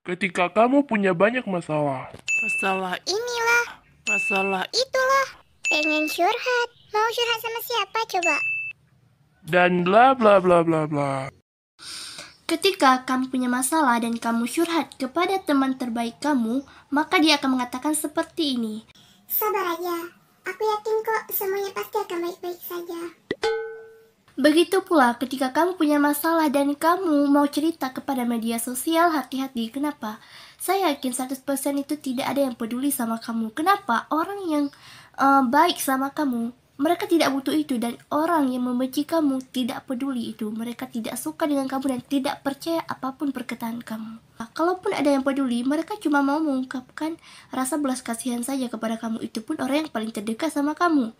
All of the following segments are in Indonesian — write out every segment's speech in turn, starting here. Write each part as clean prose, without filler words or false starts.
Ketika kamu punya banyak masalah, Inilah, itulah. Pengen curhat. Mau curhat sama siapa coba? dan bla bla bla bla bla. Ketika kamu punya masalah dan kamu curhat kepada teman terbaik kamu, maka dia akan mengatakan seperti ini. Sabar aja. Aku yakin kok semuanya pasti akan baik-baik saja. Begitu pula ketika kamu punya masalah dan kamu mau cerita kepada media sosial, hati-hati. Kenapa? Saya yakin 100% itu tidak ada yang peduli sama kamu. Kenapa? Orang yang baik sama kamu, mereka tidak butuh itu, dan orang yang membenci kamu tidak peduli itu. Mereka tidak suka dengan kamu dan tidak percaya apapun perkataan kamu. Kalaupun ada yang peduli, mereka cuma mau mengungkapkan rasa belas kasihan saja kepada kamu. Itu pun orang yang paling terdekat sama kamu.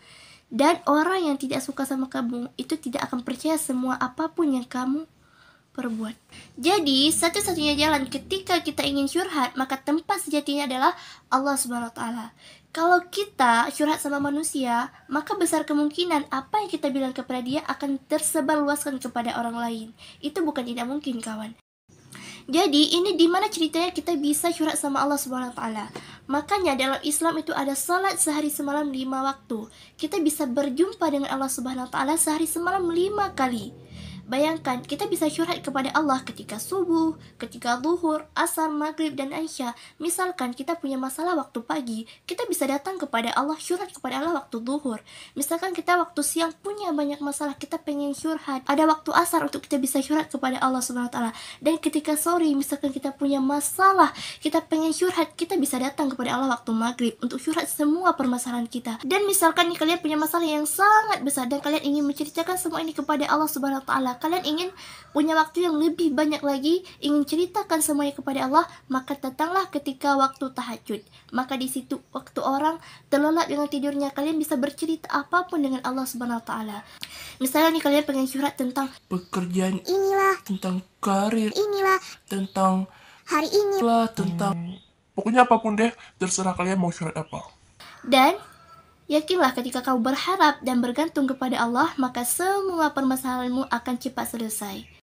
Dan orang yang tidak suka sama kamu itu tidak akan percaya semua apapun yang kamu perbuat. Jadi, satu-satunya jalan ketika kita ingin curhat, maka tempat sejatinya adalah Allah Subhanahu wa taala. Kalau kita curhat sama manusia, maka besar kemungkinan apa yang kita bilang kepada dia akan tersebar luaskan kepada orang lain. Itu bukan tidak mungkin, kawan. Jadi ini dimana ceritanya kita bisa curhat sama Allah Subhanahu wa taala. Makanya dalam Islam itu ada salat sehari semalam 5 waktu. Kita bisa berjumpa dengan Allah Subhanahu wa taala sehari semalam 5 kali. Bayangkan, kita bisa curhat kepada Allah ketika subuh, ketika zuhur, asar, maghrib, dan isya. Misalkan kita punya masalah waktu pagi, kita bisa datang kepada Allah, curhat kepada Allah waktu zuhur. Misalkan kita waktu siang punya banyak masalah, kita pengen curhat, ada waktu asar untuk kita bisa curhat kepada Allah Subhanahu wa taala. Dan ketika sore, misalkan kita punya masalah, kita pengen curhat, kita bisa datang kepada Allah waktu maghrib untuk curhat semua permasalahan kita. Dan misalkan nih, kalian punya masalah yang sangat besar dan kalian ingin menceritakan semua ini kepada Allah Subhanahu wa taala, kalian ingin punya waktu yang lebih banyak lagi, ingin ceritakan semuanya kepada Allah, maka datanglah ketika waktu tahajud. Maka di situ waktu orang terlelap dengan tidurnya, kalian bisa bercerita apapun dengan Allah Subhanahu wa taala. Misalnya nih, kalian pengen curhat tentang Pekerjaan Inilah, tentang karir, inilah. tentang Hari ini. pokoknya apapun deh, terserah kalian mau curhat apa. Dan yakinlah ketika kau berharap dan bergantung kepada Allah, maka semua permasalahanmu akan cepat selesai.